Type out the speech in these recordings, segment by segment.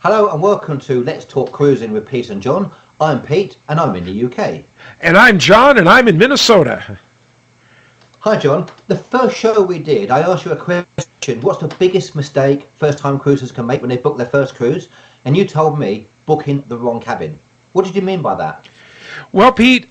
Hello and welcome to Let's Talk Cruising with Pete and John. I'm Pete and I'm in the UK. And I'm John and I'm in Minnesota. Hi John, the first show we did, I asked you a question, what's the biggest mistake first-time cruisers can make when they book their first cruise? And you told me booking the wrong cabin. What did you mean by that? Well, Pete,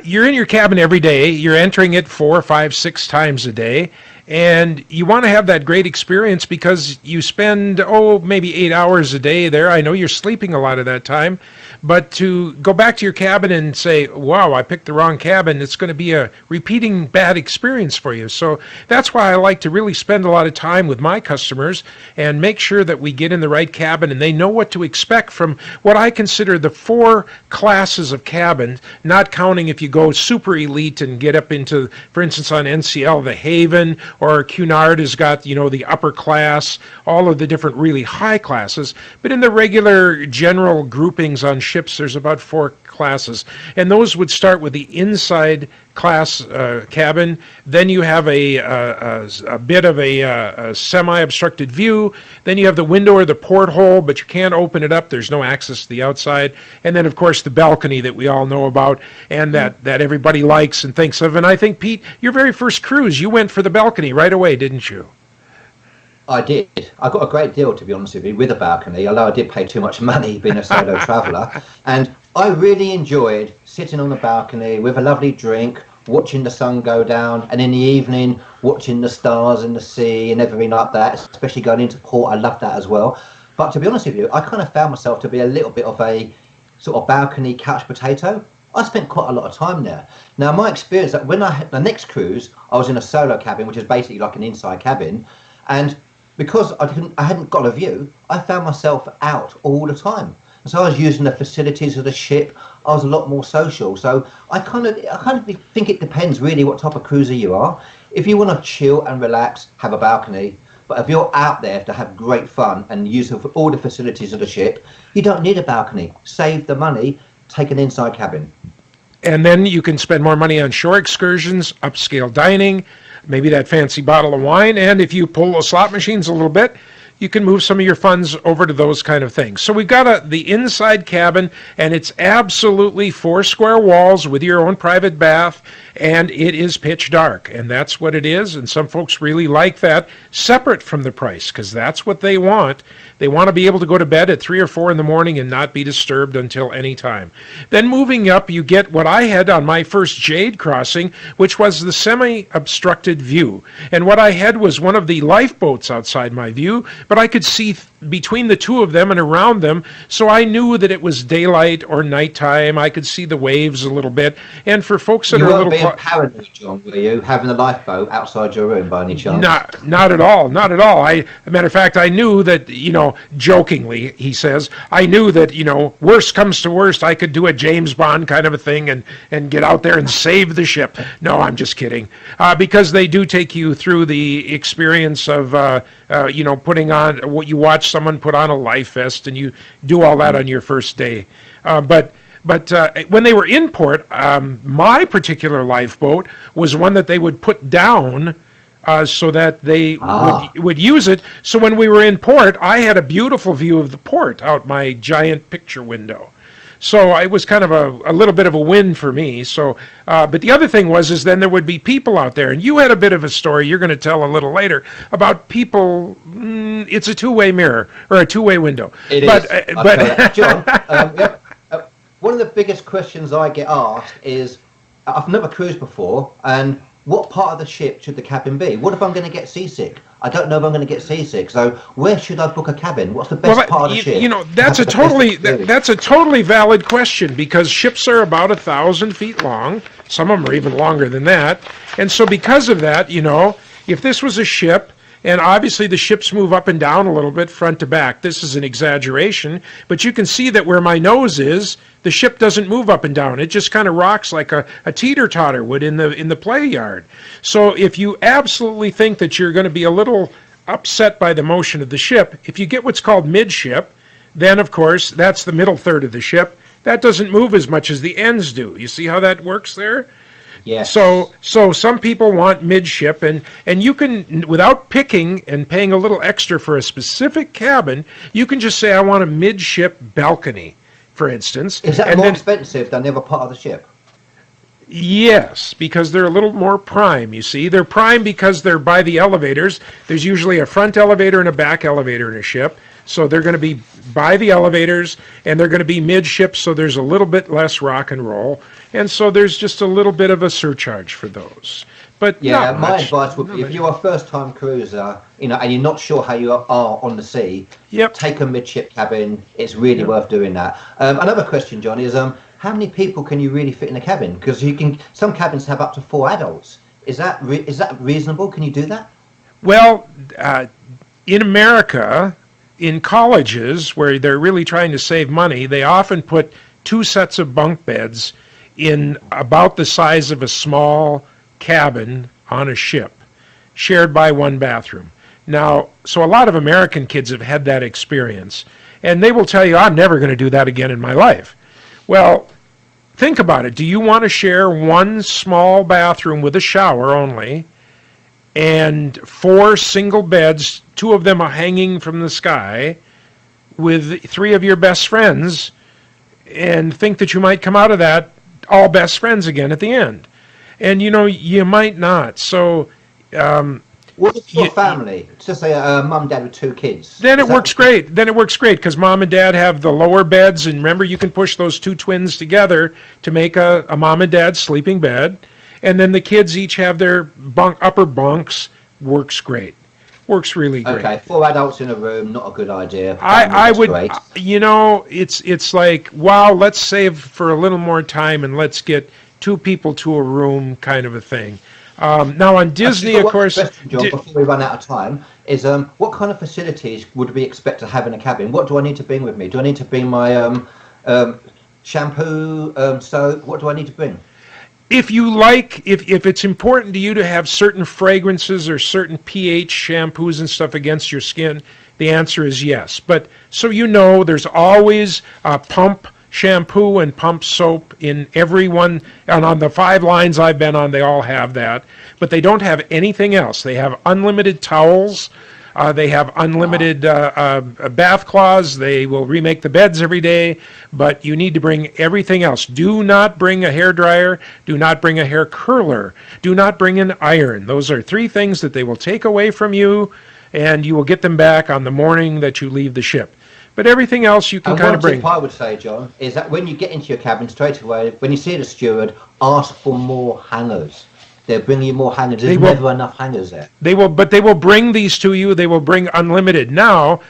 you're in your cabin every day. You're entering it 4, 5, 6 times a day. And you want to have that great experience because you spend, maybe 8 hours a day there. I know you're sleeping a lot of that time. But to go back to your cabin and say, wow, I picked the wrong cabin, it's going to be a repeating bad experience for you. So that's why I like to really spend a lot of time with my customers and make sure that we get in the right cabin and they know what to expect from what I consider the 4 classes of cabin, not counting if you go super elite and get up into, for instance, on NCL, the Haven, or Cunard has got, the upper class, all of the different really high classes. But in the regular general groupings on ships, there's about 4 classes. And those would start with the inside class cabin. Then you have a bit of a semi-obstructed view. Then you have the window or the porthole, but you can't open it up. There's no access to the outside. And then, of course, the balcony that we all know about and that everybody likes and thinks of. And I think, Pete, your very first cruise, you went for the balcony right away, didn't you? I did. I got a great deal, to be honest with you, with a balcony, although I did pay too much money being a solo traveller. And I really enjoyed sitting on the balcony with a lovely drink, watching the sun go down, and in the evening, watching the stars and the sea and everything like that, especially going into port. I love that as well. But to be honest with you, I kind of found myself to be a little bit of a sort of balcony couch potato. I spent quite a lot of time there. Now, my experience that when I had the next cruise, I was in a solo cabin, which is basically like an inside cabin, and because I hadn't got a view, I found myself out all the time. And so I was using the facilities of the ship. I was a lot more social. So I kind of think it depends really what type of cruiser you are. If you want to chill and relax, have a balcony. But if you're out there to have great fun and use all the facilities of the ship, you don't need a balcony. Save the money, take an inside cabin. And then you can spend more money on shore excursions, upscale dining, maybe that fancy bottle of wine, and if you pull the slot machines a little bit, you can move some of your funds over to those kind of things. So we've got the inside cabin, and it's absolutely 4 square walls with your own private bath, and it is pitch dark, and that's what it is, and some folks really like that, separate from the price, because that's what they want. They want to be able to go to bed at 3 or 4 in the morning and not be disturbed until any time. Then moving up, you get what I had on my first Jade crossing, which was the semi-obstructed view. And what I had was one of the lifeboats outside my view, but I could see between the 2 of them and around them, so I knew that it was daylight or nighttime. I could see the waves a little bit. And for folks that are a little... You weren't being paranoid, John, were you, having a lifeboat outside your room by any chance? Not at all, not at all. As a matter of fact, I knew that, jokingly, he says, I knew that, worst comes to worst, I could do a James Bond kind of a thing and get out there and save the ship. No, I'm just kidding. Because they do take you through the experience of, putting on what you watch someone put on a life vest, and you do all that on your first day. But when they were in port, my particular lifeboat was one that they would put down so that they would use it. So when we were in port, I had a beautiful view of the port out my giant picture window. So it was kind of a little bit of a win for me. So, but the other thing is then there would be people out there, and you had a bit of a story you're going to tell a little later about people. It's a two-way mirror or a two-way window. It is. But John, one of the biggest questions I get asked is, I've never cruised before, and what part of the ship should the cabin be? What if I'm going to get seasick? I don't know if I'm going to get seasick. So where should I book a cabin? What's the best part of the ship? That's a totally valid question, because ships are about 1,000 feet long. Some of them are even longer than that. And so because of that, if this was a ship, and obviously the ships move up and down a little bit front to back. This is an exaggeration, but you can see that where my nose is, the ship doesn't move up and down. It just kind of rocks like a teeter-totter would in the play yard. So if you absolutely think that you're going to be a little upset by the motion of the ship, if you get what's called midship, then of course that's the middle third of the ship. That doesn't move as much as the ends do. You see how that works there? Yes. So some people want midship, and you can, without picking and paying a little extra for a specific cabin, you can just say I want a midship balcony, for instance, Is that and more then expensive than the other part of the ship? yes, because they're a little more prime, you see. They're prime because they're by the elevators. There's usually a front elevator and a back elevator in a ship. So they're going to be by the elevators, and they're going to be midship, so there's a little bit less rock and roll. And so there's just a little bit of a surcharge for those. But Yeah, not my much. advice would be if you're a first-time cruiser, and you're not sure how you are on the sea, Yep. take a midship cabin. It's really worth doing that. Another question, John, is how many people can you really fit in a cabin? Because some cabins have up to 4 adults. Is that reasonable? Can you do that? Well, in America, in colleges where they're really trying to save money, they often put 2 sets of bunk beds in about the size of a small cabin on a ship, shared by 1 bathroom. Now, so a lot of American kids have had that experience, and they will tell you, I'm never going to do that again in my life. Well, think about it. Do you want to share 1 small bathroom with a shower only, and 4 single beds, 2 of them are hanging from the sky, with 3 of your best friends, and think that you might come out of that all best friends again at the end? And you might not. So What if your family? Just say mum, dad with 2 kids. then it works great. Then it works great because mom and dad have the lower beds, and remember, you can push those 2 twins together to make a mom and dad sleeping bed, and then the kids each have their upper bunks. Works great. Works really great. Okay, 4 adults in a room, not a good idea. I would, Great. it's like, wow, let's save for a little more time and let's get 2 people to a room kind of a thing. Now on Disney, of course. Question, John, before we run out of time, is what kind of facilities would we expect to have in a cabin? What do I need to bring with me? Do I need to bring my shampoo, soap? What do I need to bring? If you like, if it's important to you to have certain fragrances or certain pH shampoos and stuff against your skin, the answer is yes. But so there's always pump shampoo and pump soap in every one, and on the 5 lines I've been on, they all have that. But they don't have anything else. They have unlimited towels. They have unlimited bath cloths. They will remake the beds every day, but you need to bring everything else. Do not bring a hair dryer. Do not bring a hair curler. Do not bring an iron. Those are 3 things that they will take away from you, and you will get them back on the morning that you leave the ship. But everything else you can kind of bring. One tip I would say, John, is that when you get into your cabin straight away, when you see the steward, ask for more hangers. They'll bring you more hangers. There's never enough hangers there. They will bring these to you. They will bring unlimited. Now,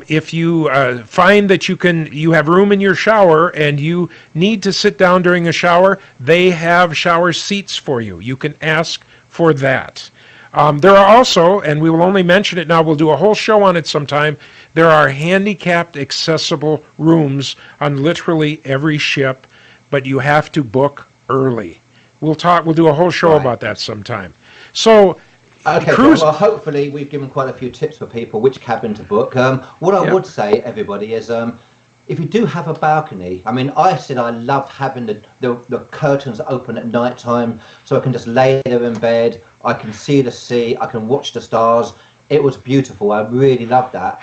if you find that you have room in your shower and you need to sit down during a shower, they have shower seats for you. You can ask for that. There are also, and we will only mention it now, we'll do a whole show on it sometime, there are handicapped accessible rooms on literally every ship, but you have to book early. We'll do a whole show about that sometime. So, okay, well, hopefully we've given quite a few tips for people which cabin to book. What I would say, everybody, is if you do have a balcony, I mean, I said I love having the curtains open at night time, so I can just lay there in bed, I can see the sea, I can watch the stars. It was beautiful. I really loved that.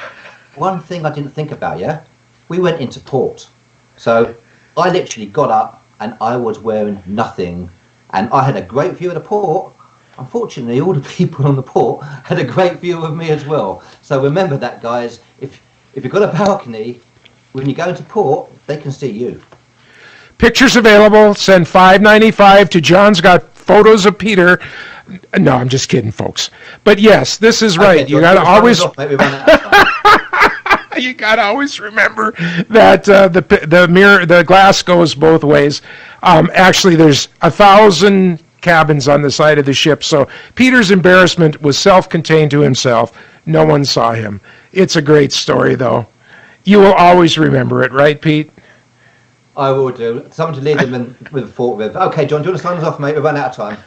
One thing I didn't think about, we went into port. So I literally got up and I was wearing nothing. And I had a great view of the port. Unfortunately, all the people on the port had a great view of me as well. So remember that, guys. If you've got a balcony, when you go into port, they can see you. Pictures available. Send $5.95 to John's got photos of Peter. No, I'm just kidding, folks. But yes, this is right. Okay, you got to always. Off, you got to always remember that the glass goes both ways. Actually, there's 1,000 cabins on the side of the ship, so Peter's embarrassment was self-contained to himself. No one saw him. It's a great story, though. You will always remember it, right, Pete? I will do. Someone to lead them with a fork with. Okay, John, do you want to sign us off, mate? We've run out of time.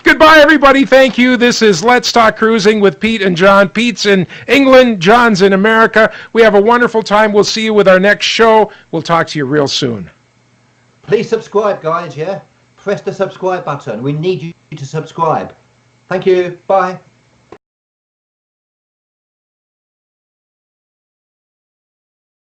Goodbye, everybody. Thank you. This is Let's Talk Cruising with Pete and John. Pete's in England, John's in America. We have a wonderful time. We'll see you with our next show. We'll talk to you real soon. Please subscribe, guys, press the subscribe button. We need you to subscribe. Thank you. Bye.